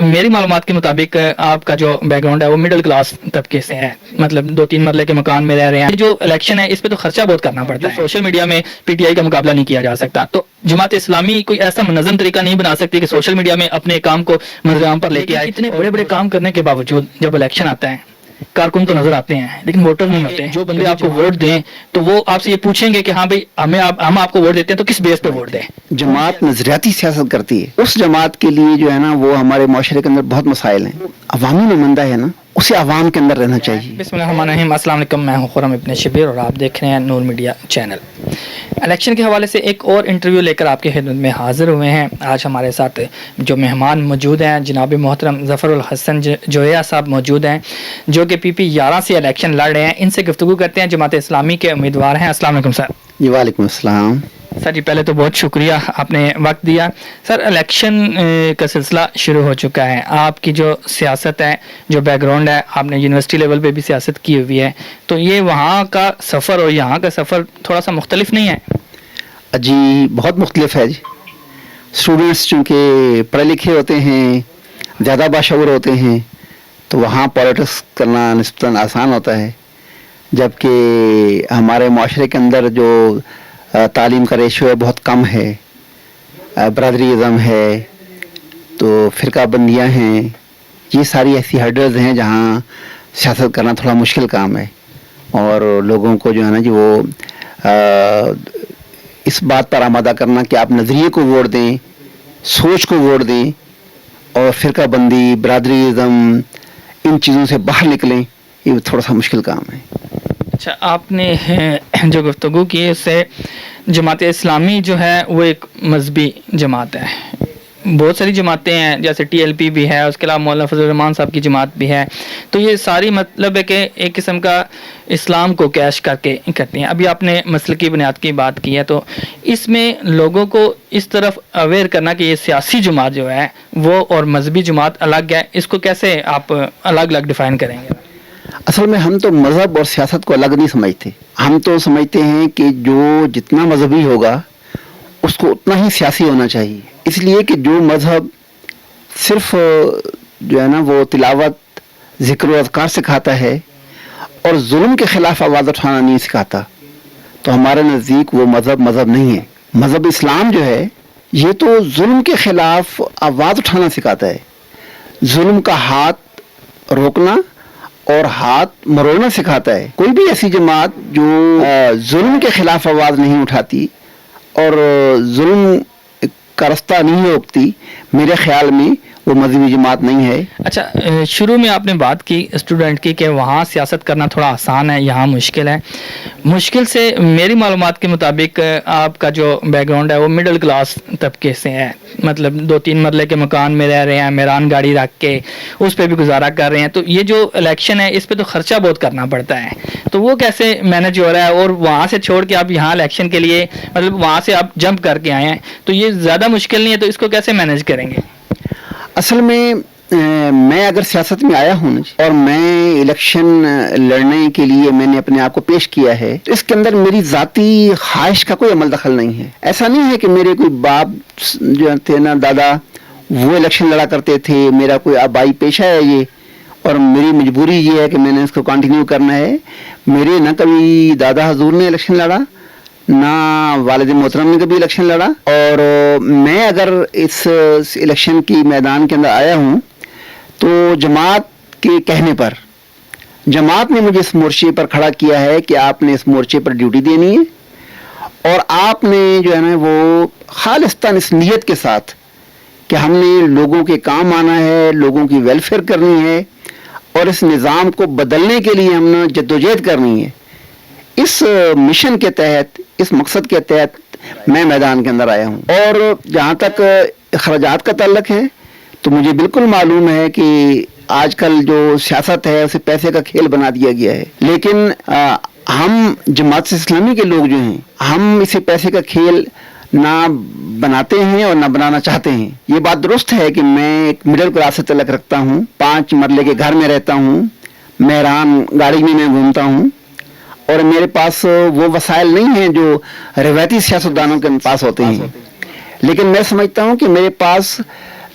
میری معلومات کے مطابق آپ کا جو بیک گراؤنڈ ہے وہ مڈل کلاس طبقے سے ہے، مطلب 2-3 مرلے کے مکان میں رہ رہے ہیں. جو الیکشن ہے اس پہ تو خرچہ بہت کرنا پڑتا ہے، سوشل میڈیا میں پی ٹی آئی کا مقابلہ نہیں کیا جا سکتا. تو جماعت اسلامی کوئی ایسا منظم طریقہ نہیں بنا سکتی کہ سوشل میڈیا میں اپنے کام کو منظر عام پر لے کے آئے. اتنے بڑے بڑے کام کرنے کے باوجود جب الیکشن آتا ہے کارکن تو نظر آتے ہیں لیکن ووٹر نہیں ہوتے. جو بندے آپ کو ووٹ دیں تو وہ آپ سے یہ پوچھیں گے کہ ہاں بھائی ہم آپ کو ووٹ دیتے ہیں تو کس بیس پہ ووٹ دیں. جماعت نظریاتی سیاست کرتی ہے. اس جماعت کے لیے جو ہے نا وہ ہمارے معاشرے کے اندر بہت مسائل ہیں. عوامی نمائندہ ہے نا، اسے عوام کے اندر رہنا چاہیے. بسم اللہ الرحمن الرحیم. السلام علیکم، میں ہوں خرم ابن شبیر اور آپ دیکھ رہے ہیں نور میڈیا چینل. الیکشن کے حوالے سے ایک اور انٹرویو لے کر آپ کی خدمت میں حاضر ہوئے ہیں. آج ہمارے ساتھ جو مہمان موجود ہیں جناب محترم ظفر الحسن جویا صاحب موجود ہیں، جو کہ پی 11 سے الیکشن لڑ رہے ہیں. ان سے گفتگو کرتے ہیں، جماعت اسلامی کے امیدوار ہیں. السلام علیکم سر. جی وعلیکم السلام. سر جی پہلے تو بہت شکریہ آپ نے وقت دیا. سر الیکشن کا سلسلہ شروع ہو چکا ہے. آپ کی جو سیاست ہے، جو بیک گراؤنڈ ہے، آپ نے یونیورسٹی لیول پہ بھی سیاست کی ہوئی ہے، تو یہ وہاں کا سفر اور یہاں کا سفر تھوڑا سا مختلف نہیں ہے؟ جی بہت مختلف ہے. جی اسٹوڈنٹس چونکہ پڑھے لکھے ہوتے ہیں، زیادہ باشعور ہوتے ہیں، تو وہاں پالیٹکس کرنا نسبتاً آسان ہوتا ہے، جبکہ ہمارے معاشرے کے اندر جو تعلیم کا ریشو ہے بہت کم ہے. برادری ازم ہے، تو فرقہ بندیاں ہیں، یہ ساری ایسی ہرڈلز ہیں جہاں سیاست کرنا تھوڑا مشکل کام ہے. اور لوگوں کو جو ہے نا جی وہ اس بات پر آمادہ کرنا کہ آپ نظریے کو ووٹ دیں، سوچ کو ووٹ دیں، اور فرقہ بندی، برادری ازم، ان چیزوں سے باہر نکلیں، یہ تھوڑا سا مشکل کام ہے. اچھا، آپ نے جو گفتگو کی اس سے جماعت اسلامی جو ہے وہ ایک مذہبی جماعت ہے. بہت ساری جماعتیں ہیں، جیسے ٹی ایل پی بھی ہے، اس کے علاوہ مولانا فضل الرحمان صاحب کی جماعت بھی ہے. تو یہ ساری مطلب ہے کہ ایک قسم کا اسلام کو کیش کر کے کرتی ہیں. ابھی آپ نے مسلکی بنیاد کی بات کی ہے، تو اس میں لوگوں کو اس طرف اویئر کرنا کہ یہ سیاسی جماعت جو ہے وہ اور مذہبی جماعت الگ ہے، اس کو کیسے آپ الگ الگ ڈیفائن کریں گے؟ اصل میں ہم تو مذہب اور سیاست کو الگ نہیں سمجھتے. ہم تو سمجھتے ہیں کہ جو جتنا مذہبی ہوگا اس کو اتنا ہی سیاسی ہونا چاہیے. اس لیے کہ جو مذہب صرف جو ہے نا وہ تلاوت، ذکر و اذکار سکھاتا ہے اور ظلم کے خلاف آواز اٹھانا نہیں سکھاتا، تو ہمارے نزدیک وہ مذہب نہیں ہے. مذہب اسلام جو ہے یہ تو ظلم کے خلاف آواز اٹھانا سکھاتا ہے، ظلم کا ہاتھ روکنا اور ہاتھ مروڑنا سکھاتا ہے. کوئی بھی ایسی جماعت جو ظلم کے خلاف آواز نہیں اٹھاتی اور ظلم کا رستہ نہیں روکتی، میرے خیال میں وہ مذہبی جماعت نہیں ہے. اچھا، شروع میں آپ نے بات کی اسٹوڈنٹ کی کہ وہاں سیاست کرنا تھوڑا آسان ہے، یہاں مشکل ہے. مشکل سے میری معلومات کے مطابق آپ کا جو بیک گراؤنڈ ہے وہ مڈل کلاس طبقے سے ہے، مطلب 2-3 مرلے کے مکان میں رہ رہے ہیں، میران گاڑی رکھ کے اس پہ بھی گزارا کر رہے ہیں. تو یہ جو الیکشن ہے اس پہ تو خرچہ بہت کرنا پڑتا ہے، تو وہ کیسے مینج ہو رہا ہے؟ اور وہاں سے چھوڑ کے آپ یہاں الیکشن کے لیے مطلب وہاں سے آپ جمپ کر کے آئے ہیں، تو یہ زیادہ مشکل نہیں ہے؟ تو اس کو کیسے مینج کریں گے؟ اصل میں میں اگر سیاست میں آیا ہوں اور میں الیکشن لڑنے کے لیے میں نے اپنے آپ کو پیش کیا ہے، تو اس کے اندر میری ذاتی خواہش کا کوئی عمل دخل نہیں ہے. ایسا نہیں ہے کہ میرے کوئی باپ جو تھے نا، دادا، وہ الیکشن لڑا کرتے تھے، میرا کوئی آبائی پیشہ ہے یہ اور میری مجبوری یہ ہے کہ میں نے اس کو کنٹینیو کرنا ہے. میرے نہ کبھی دادا حضور نے الیکشن لڑا، نہ والد محترم نے کبھی الیکشن لڑا، اور میں اگر اس الیکشن کی میدان کے اندر آیا ہوں تو جماعت کے کہنے پر، جماعت نے مجھے اس مورچے پر کھڑا کیا ہے کہ آپ نے اس مورچے پر ڈیوٹی دینی ہے، اور آپ نے جو ہے نا وہ خالصتاً اس نیت کے ساتھ کہ ہم نے لوگوں کے کام آنا ہے، لوگوں کی ویلفیئر کرنی ہے اور اس نظام کو بدلنے کے لیے ہم نے جدوجہد کرنی ہے، اس مشن کے تحت، اس مقصد کے تحت میں میدان کے اندر آیا ہوں. اور جہاں تک اخراجات کا تعلق ہے تو مجھے بالکل معلوم ہے کہ آج کل جو سیاست ہے اسے پیسے کا کھیل بنا دیا گیا ہے، لیکن ہم جماعت اسلامی کے لوگ جو ہیں ہم اسے پیسے کا کھیل نہ بناتے ہیں اور نہ بنانا چاہتے ہیں. یہ بات درست ہے کہ میں ایک مڈل کلاس سے تعلق رکھتا ہوں، 5 مرلے کے گھر میں رہتا ہوں، مہران گاڑی میں گھومتا ہوں، اور میرے پاس وہ وسائل نہیں ہیں جو روایتی سیاستدانوں کے پاس ہوتے ہیں. لیکن میں سمجھتا ہوں کہ میرے پاس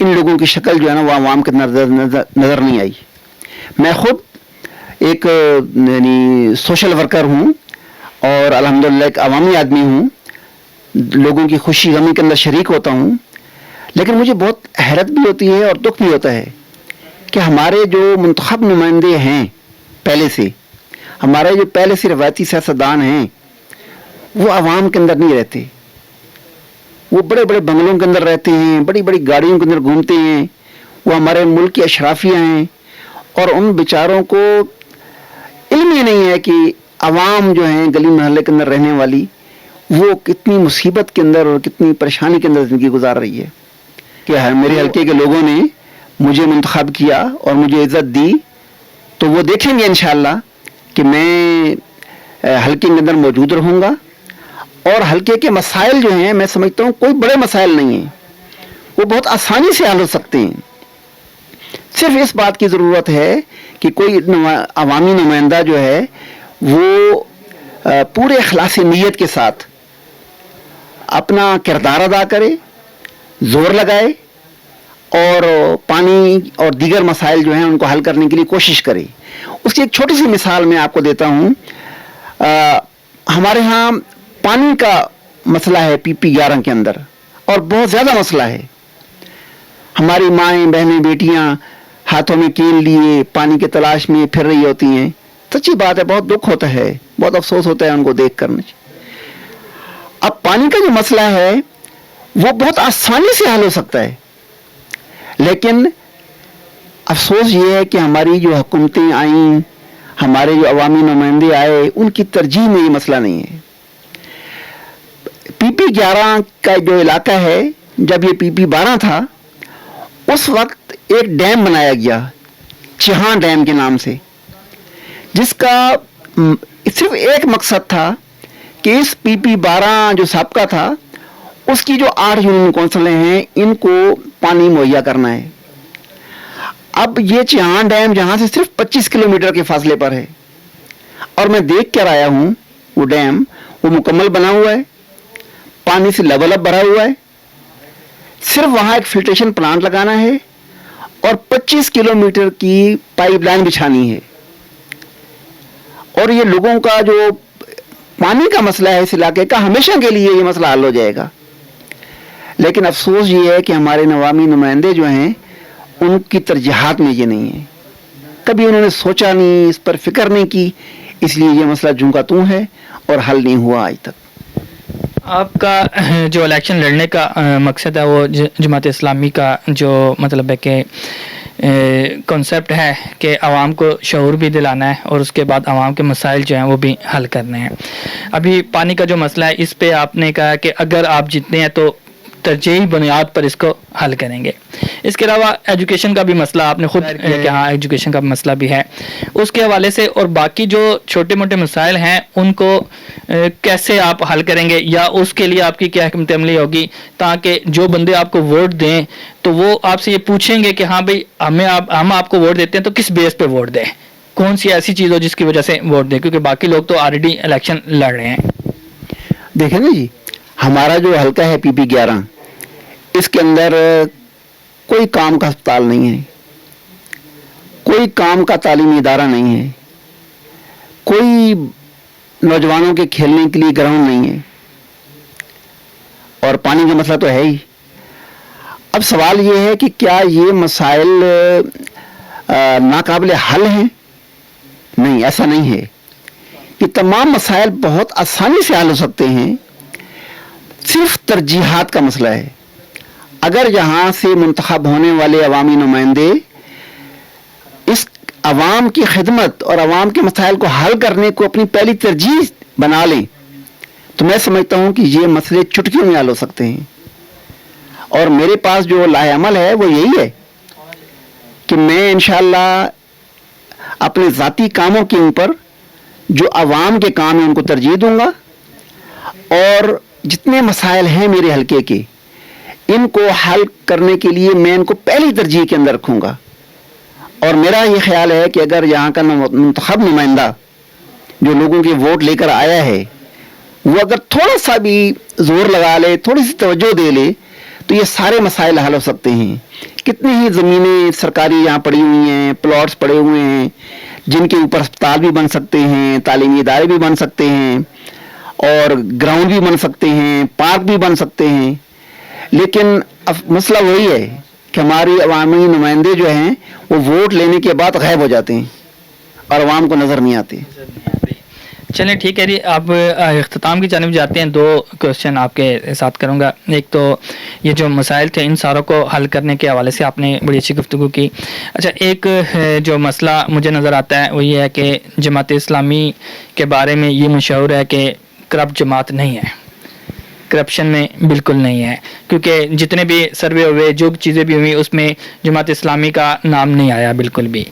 ان لوگوں کی شکل جو ہے نا وہ عوام کے نظر نہیں آئی. میں خود ایک یعنی سوشل ورکر ہوں اور الحمدللہ ایک عوامی آدمی ہوں, لوگوں کی خوشی غمی کے اندر شریک ہوتا ہوں, لیکن مجھے بہت حیرت بھی ہوتی ہے اور دکھ بھی ہوتا ہے کہ ہمارے جو منتخب نمائندے ہیں پہلے سے, ہمارے جو پہلے سے روایتی سیاستدان ہیں, وہ عوام کے اندر نہیں رہتے. وہ بڑے بڑے بنگلوں کے اندر رہتے ہیں, بڑی بڑی گاڑیوں کے اندر گھومتے ہیں, وہ ہمارے ملک کے اشرافیہ ہیں, اور ان بیچاروں کو علم ہی نہیں ہے کہ عوام جو ہیں گلی محلے کے اندر رہنے والی, وہ کتنی مصیبت کے اندر اور کتنی پریشانی کے اندر زندگی گزار رہی ہے. کہ میرے حلقے کے لوگوں نے مجھے منتخب کیا اور مجھے عزت دی, تو وہ دیکھیں گے انشاءاللہ کہ میں حلقے کے اندر موجود رہوں گا, اور حلقے کے مسائل جو ہیں میں سمجھتا ہوں کوئی بڑے مسائل نہیں ہیں, وہ بہت آسانی سے حل ہو سکتے ہیں. صرف اس بات کی ضرورت ہے کہ کوئی عوامی نمائندہ جو ہے وہ پورے اخلاص نیت کے ساتھ اپنا کردار ادا کرے, زور لگائے, اور پانی اور دیگر مسائل جو ہیں ان کو حل کرنے کے لیے کوشش کرے. اس کی ایک چھوٹی سی مثال میں آپ کو دیتا ہوں. ہمارے ہاں پانی کا مسئلہ ہے PP11 کے اندر, اور بہت زیادہ مسئلہ ہے. ہماری مائیں بہنیں بیٹیاں ہاتھوں میں کیل لیے پانی کی تلاش میں پھر رہی ہوتی ہیں. سچی بات ہے, بہت دکھ ہوتا ہے, بہت افسوس ہوتا ہے ان کو دیکھ کر. اب پانی کا جو مسئلہ ہے وہ بہت آسانی سے حل ہو سکتا ہے, لیکن افسوس یہ ہے کہ ہماری جو حکومتیں آئیں, ہمارے جو عوامی نمائندے آئے, ان کی ترجیح میں یہ مسئلہ نہیں ہے. PP11 کا جو علاقہ ہے, جب یہ PP12 تھا اس وقت ایک ڈیم بنایا گیا چہاں ڈیم کے نام سے, جس کا صرف ایک مقصد تھا کہ اس PP12 جو سابقہ تھا اس کی جو 8 یونین کونسلیں ہیں ان کو پانی مہیا کرنا ہے. اب یہ چہاں ڈیم جہاں سے صرف 25 کلومیٹر کے فاصلے پر ہے, اور میں دیکھ کر آیا ہوں وہ ڈیم, وہ مکمل بنا ہوا ہے, پانی سے لیول اپ بھرا ہوا ہے. صرف وہاں ایک فلٹریشن پلانٹ لگانا ہے اور 25 کلومیٹر کی پائپ لائن بچھانی ہے, اور یہ لوگوں کا جو پانی کا مسئلہ ہے اس علاقے کا ہمیشہ کے لیے یہ مسئلہ حل ہو جائے گا. لیکن افسوس یہ ہے کہ ہمارے عوامی نمائندے جو ہیں ان کی ترجیحات میں یہ نہیں ہے, کبھی انہوں نے سوچا نہیں, اس پر فکر نہیں کی, اس لیے یہ مسئلہ جوں کا توں ہے اور حل نہیں ہوا آج تک. آپ کا جو الیکشن لڑنے کا مقصد ہے وہ جماعت اسلامی کا جو مطلب ہے کہ کنسیپٹ ہے کہ عوام کو شعور بھی دلانا ہے اور اس کے بعد عوام کے مسائل جو ہیں وہ بھی حل کرنے ہیں. ابھی پانی کا جو مسئلہ ہے اس پہ آپ نے کہا کہ اگر آپ جیتنے ہیں تو ترجیحی بنیاد پر اس کو حل کریں گے. اس کے علاوہ ایجوکیشن کا بھی مسئلہ آپ نے خود کہ ہاں ایجوکیشن کا مسئلہ بھی ہے, اس کے حوالے سے اور باقی جو چھوٹے موٹے مسائل ہیں ان کو کیسے آپ حل کریں گے, یا اس کے لیے آپ کی کیا حکمت عملی ہوگی تاکہ جو بندے آپ کو ووٹ دیں تو وہ آپ سے یہ پوچھیں گے کہ ہاں بھائی ہم آپ کو ووٹ دیتے ہیں تو کس بیس پہ ووٹ دیں, کون سی ایسی چیز ہو جس کی وجہ سے ووٹ دیں, کیونکہ باقی لوگ تو آلریڈی الیکشن لڑ رہے ہیں. دیکھیں نا جی, ہمارا جو حلقہ ہے PP11 اس کے اندر کوئی کام کا ہسپتال نہیں ہے, کوئی کام کا تعلیمی ادارہ نہیں ہے, کوئی نوجوانوں کے کھیلنے کے لیے گراؤنڈ نہیں ہے, اور پانی کا مسئلہ تو ہے ہی. اب سوال یہ ہے کہ کیا یہ مسائل ناقابل حل ہیں؟ نہیں, ایسا نہیں ہے. یہ تمام مسائل بہت آسانی سے حل ہو سکتے ہیں, صرف ترجیحات کا مسئلہ ہے. اگر یہاں سے منتخب ہونے والے عوامی نمائندے اس عوام کی خدمت اور عوام کے مسائل کو حل کرنے کو اپنی پہلی ترجیح بنا لیں تو میں سمجھتا ہوں کہ یہ مسئلے چٹکیوں میں حل ہو سکتے ہیں. اور میرے پاس جو لاہ عمل ہے وہ یہی ہے کہ میں انشاءاللہ اپنے ذاتی کاموں کے اوپر جو عوام کے کام ہیں ان کو ترجیح دوں گا, اور جتنے مسائل ہیں میرے حلقے کے ان کو حل کرنے کے لیے میں ان کو پہلی ترجیح کے اندر رکھوں گا. اور میرا یہ خیال ہے کہ اگر یہاں کا منتخب نمائندہ جو لوگوں کے ووٹ لے کر آیا ہے وہ اگر تھوڑا سا بھی زور لگا لے, تھوڑی سی توجہ دے لے, تو یہ سارے مسائل حل ہو سکتے ہیں. کتنی ہی زمینیں سرکاری یہاں پڑی ہوئی ہیں, پلاٹس پڑے ہوئے ہیں جن کے اوپر اسپتال بھی بن سکتے ہیں, تعلیمی ادارے بھی بن سکتے ہیں, اور گراؤنڈ بھی بن سکتے ہیں, پارک بھی بن سکتے ہیں. لیکن اب مسئلہ وہی ہے کہ ہماری عوامی نمائندے جو ہیں وہ ووٹ لینے کے بعد غائب ہو جاتے ہیں اور عوام کو نظر نہیں آتے. چلیں ٹھیک ہے جی, آپ اختتام کی جانب جاتے ہیں. 2 کوشچن آپ کے ساتھ کروں گا. ایک تو یہ جو مسائل تھے ان ساروں کو حل کرنے کے حوالے سے آپ نے بڑی اچھی گفتگو کی. اچھا, ایک جو مسئلہ مجھے نظر آتا ہے وہ یہ ہے کہ جماعت اسلامی کے بارے میں یہ مشہور ہے کہ کرپٹ جماعت نہیں ہے, کرپشن میں بالکل نہیں ہے, کیونکہ جتنے بھی سروے ہوئے, جو چیزیں بھی ہوئی, اس میں جماعت اسلامی کا نام نہیں آیا بالکل بھی.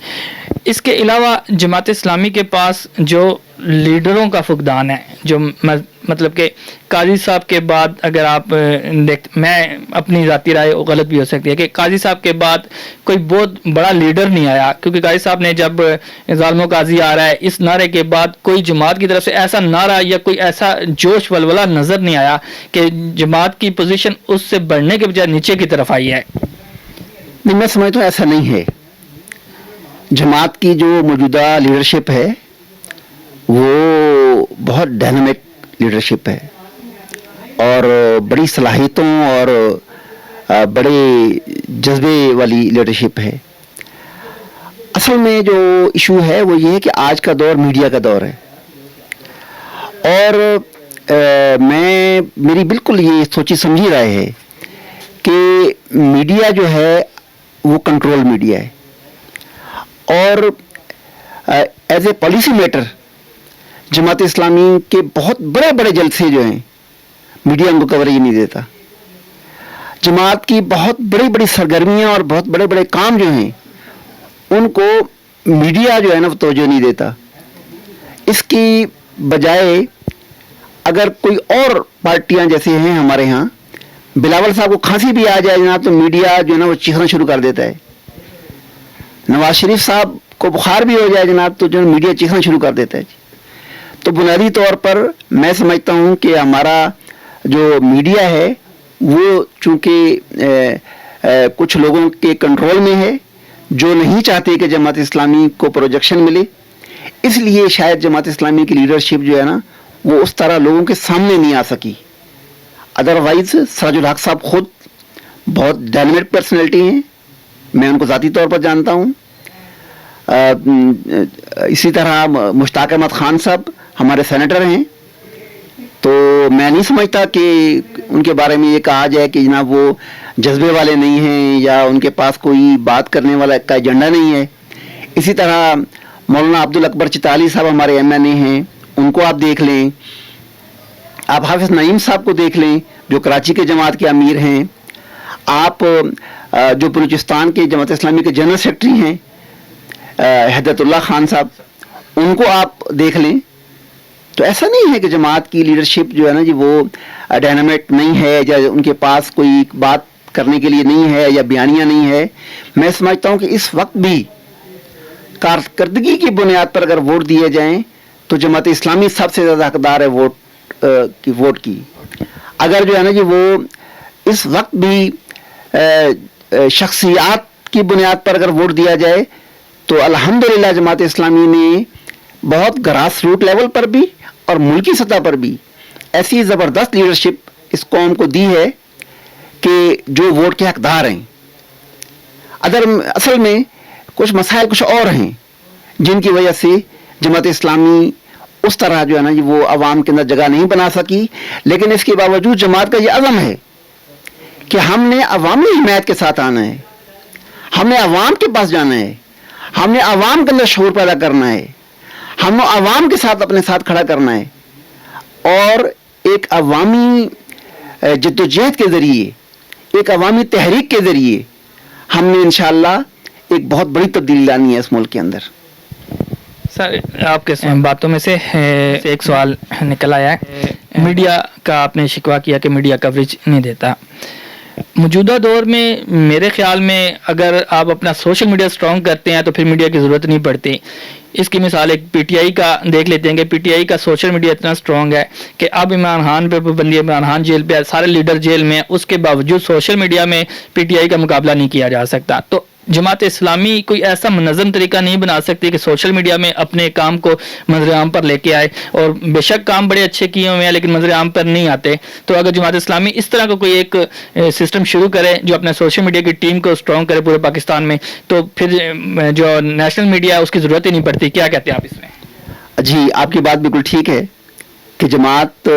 اس کے علاوہ جماعت اسلامی کے پاس جو لیڈروں کا فقدان ہے, جو مطلب کہ قاضی صاحب کے بعد اگر آپ میں اپنی ذاتی رائے غلط بھی ہو سکتی ہے کہ قاضی صاحب کے بعد کوئی بہت بڑا لیڈر نہیں آیا, کیونکہ قاضی صاحب نے جب ظالموں قاضی آ رہا ہے اس نعرے کے بعد کوئی جماعت کی طرف سے ایسا نعرہ یا کوئی ایسا جوش ولولہ نظر نہیں آیا کہ جماعت کی پوزیشن اس سے بڑھنے کے بجائے نیچے کی طرف آئی ہے. نہیں, میں سمجھتا ہوں ایسا نہیں ہے. جماعت کی جو موجودہ لیڈرشپ ہے وہ بہت ڈائنامک لیڈرشپ ہے اور بڑی صلاحیتوں اور بڑے جذبے والی لیڈرشپ ہے. اصل میں جو ایشو ہے وہ یہ ہے کہ آج کا دور میڈیا کا دور ہے, اور میری بالکل یہ سوچی سمجھی رائے ہے کہ میڈیا جو ہے وہ کنٹرول میڈیا ہے, اور as a policy metre Jamaat Islami کے بہت بڑے بڑے جلسے جو ہیں میڈیا ان کو کوریج نہیں دیتا. جماعت کی بہت بڑی بڑی سرگرمیاں اور بہت بڑے بڑے کام جو ہیں ان کو میڈیا جو ہے نا وہ توجہ نہیں دیتا. اس کی بجائے اگر کوئی اور پارٹیاں جیسے ہیں ہمارے ہاں, بلاول صاحب کو کھانسی بھی آ جائے جناب تو میڈیا جو ہے نا وہ چیخنا شروع کر دیتا ہے. نواز شریف صاحب کو بخار بھی ہو جائے جناب تو جو میڈیا چیخنا شروع کر دیتا ہے. تو بنیادی طور پر میں سمجھتا ہوں کہ ہمارا جو میڈیا ہے وہ چونکہ کچھ لوگوں کے کنٹرول میں ہے جو نہیں چاہتے کہ جماعت اسلامی کو پروجیکشن ملے, اس لیے شاید جماعت اسلامی کی لیڈرشپ جو ہے نا وہ اس طرح لوگوں کے سامنے نہیں آ سکی. ادروائز سراج الحق صاحب خود بہت ڈائنامک پرسنالٹی ہیں, میں ان کو ذاتی طور پر جانتا ہوں. اسی طرح مشتاق احمد خان صاحب ہمارے سینیٹر ہیں, تو میں نہیں سمجھتا کہ ان کے بارے میں یہ کہا جائے کہ جناب وہ جذبے والے نہیں ہیں یا ان کے پاس کوئی بات کرنے والا کا ایجنڈا نہیں ہے. اسی طرح مولانا عبد الاکبر چتالی صاحب ہمارے این ہیں, ان کو آپ دیکھ لیں. آپ حافظ نعیم صاحب کو دیکھ لیں جو کراچی کے جماعت کے امیر ہیں. آپ جو بلوچستان کے جماعت اسلامی کے جنرل سیکرٹری ہیں حیدرت اللہ خان صاحب, ان کو آپ دیکھ لیں. تو ایسا نہیں ہے کہ جماعت کی لیڈرشپ جو ہے نا جی وہ ڈائنامک نہیں ہے یا ان کے پاس کوئی بات کرنے کے لیے نہیں ہے یا بیانیہ نہیں ہے. میں سمجھتا ہوں کہ اس وقت بھی کارکردگی کی بنیاد پر اگر ووٹ دیے جائیں تو جماعت اسلامی سب سے زیادہ حقدار ہے ووٹ کی. اگر جو ہے نا جی وہ اس وقت بھی شخصیات کی بنیاد پر اگر ووٹ دیا جائے تو الحمدللہ جماعت اسلامی نے بہت گراس روٹ لیول پر بھی اور ملکی سطح پر بھی ایسی زبردست لیڈرشپ اس قوم کو دی ہے کہ جو ووٹ کے حقدار ہیں. اصل میں کچھ مسائل کچھ اور ہیں جن کی وجہ سے جماعت اسلامی اس طرح جو ہے نا وہ عوام کے اندر جگہ نہیں بنا سکی. لیکن اس کے باوجود جماعت کا یہ عزم ہے کہ ہم نے عوامی حمایت کے ساتھ آنا ہے, ہم نے عوام کے پاس جانا ہے, ہم نے عوام کے اندر شعور پیدا کرنا ہے, ہم نے عوام کے ساتھ اپنے ساتھ کھڑا کرنا ہے, اور ایک عوامی جدوجہد کے ذریعے, ایک عوامی تحریک کے ذریعے ہم نے انشاءاللہ ایک بہت بڑی تبدیلی لانی ہے اس ملک کے اندر. سر, آپ کے باتوں میں سے ایک سوال نکل آیا ہے. میڈیا کا آپ نے شکوہ کیا کہ میڈیا کوریج نہیں دیتا. موجودہ دور میں میرے خیال میں اگر آپ اپنا سوشل میڈیا اسٹرانگ کرتے ہیں تو پھر میڈیا کی ضرورت نہیں پڑتی. اس کی مثال ایک پی ٹی آئی کا دیکھ لیتے ہیں کہ پی ٹی آئی کا سوشل میڈیا اتنا اسٹرانگ ہے کہ اب عمران خان پہ پابندی ہے, عمران خان جیل پہ ہے, سارے لیڈر جیل میں ہیں, اس کے باوجود سوشل میڈیا میں پی ٹی آئی کا مقابلہ نہیں کیا جا سکتا. تو جماعت اسلامی کوئی ایسا منظم طریقہ نہیں بنا سکتی کہ سوشل میڈیا میں اپنے کام کو منظر عام پر لے کے آئے, اور بے شک کام بڑے اچھے کیے ہوئے ہیں لیکن منظر عام پر نہیں آتے. تو اگر جماعت اسلامی اس طرح کا کوئی ایک سسٹم شروع کرے جو اپنے سوشل میڈیا کی ٹیم کو اسٹرانگ کرے پورے پاکستان میں, تو پھر جو نیشنل میڈیا اس کی ضرورت ہی نہیں پڑتی. کیا کہتے ہیں آپ اس میں؟ جی, آپ کی بات بالکل ٹھیک ہے کہ جماعت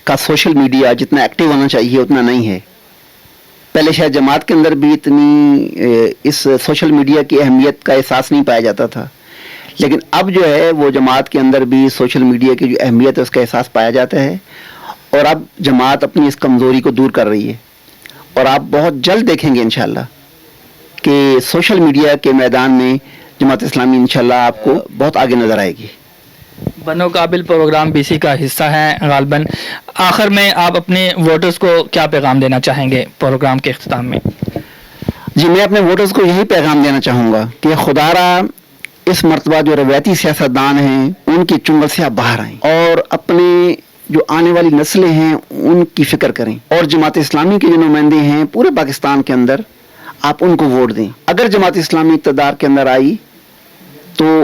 کا سوشل میڈیا جتنا ایکٹیو ہونا چاہیے اتنا نہیں ہے. پہلے شاید جماعت کے اندر بھی اتنی اس سوشل میڈیا کی اہمیت کا احساس نہیں پایا جاتا تھا, لیکن اب جو ہے وہ جماعت کے اندر بھی سوشل میڈیا کی جو اہمیت ہے اس کا احساس پایا جاتا ہے, اور اب جماعت اپنی اس کمزوری کو دور کر رہی ہے. اور آپ بہت جلد دیکھیں گے انشاءاللہ کہ سوشل میڈیا کے میدان میں جماعت اسلامی انشاءاللہ آپ کو بہت آگے نظر آئے گی. بنو قابل پروگرام بی سی کا حصہ ہے غالباً. آخر میں آپ اپنے ووٹرز کو کیا پیغام دینا چاہیں گے پروگرام کے اختتام میں؟ جی, میں اپنے ووٹرز کو یہی پیغام دینا چاہوں گا کہ خدا را اس مرتبہ جو روایتی سیاستدان ہیں ان کی چنگل سے آپ باہر آئیں اور اپنے جو آنے والی نسلیں ہیں ان کی فکر کریں, اور جماعت اسلامی کے جو نمائندے ہیں پورے پاکستان کے اندر آپ ان کو ووٹ دیں. اگر جماعت اسلامی اقتدار کے اندر آئی تو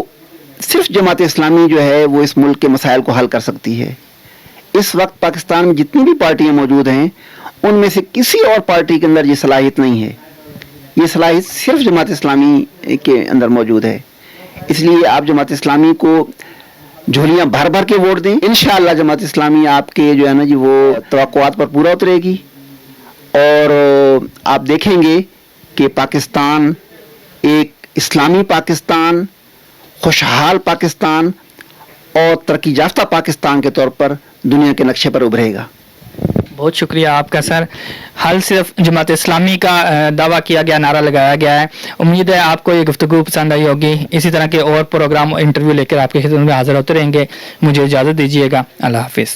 صرف جماعت اسلامی جو ہے وہ اس ملک کے مسائل کو حل کر سکتی ہے. اس وقت پاکستان میں جتنی بھی پارٹیاں موجود ہیں ان میں سے کسی اور پارٹی کے اندر یہ صلاحیت نہیں ہے. یہ صلاحیت صرف جماعت اسلامی کے اندر موجود ہے. اس لیے آپ جماعت اسلامی کو جھولیاں بھر بھر کے ووٹ دیں. انشاءاللہ جماعت اسلامی آپ کے جو ہے نا جی وہ توقعات پر پورا اترے گی, اور آپ دیکھیں گے کہ پاکستان ایک اسلامی پاکستان, خوشحال پاکستان اور ترقی یافتہ پاکستان کے طور پر دنیا کے نقشے پر ابھرے گا. بہت شکریہ آپ کا سر. حل صرف جماعت اسلامی کا دعویٰ کیا گیا, نعرہ لگایا گیا ہے. امید ہے آپ کو یہ گفتگو پسند آئی ہوگی. اسی طرح کے اور پروگرام انٹرویو لے کر آپ کی خدمت میں حاضر ہوتے رہیں گے. مجھے اجازت دیجیے گا. اللہ حافظ.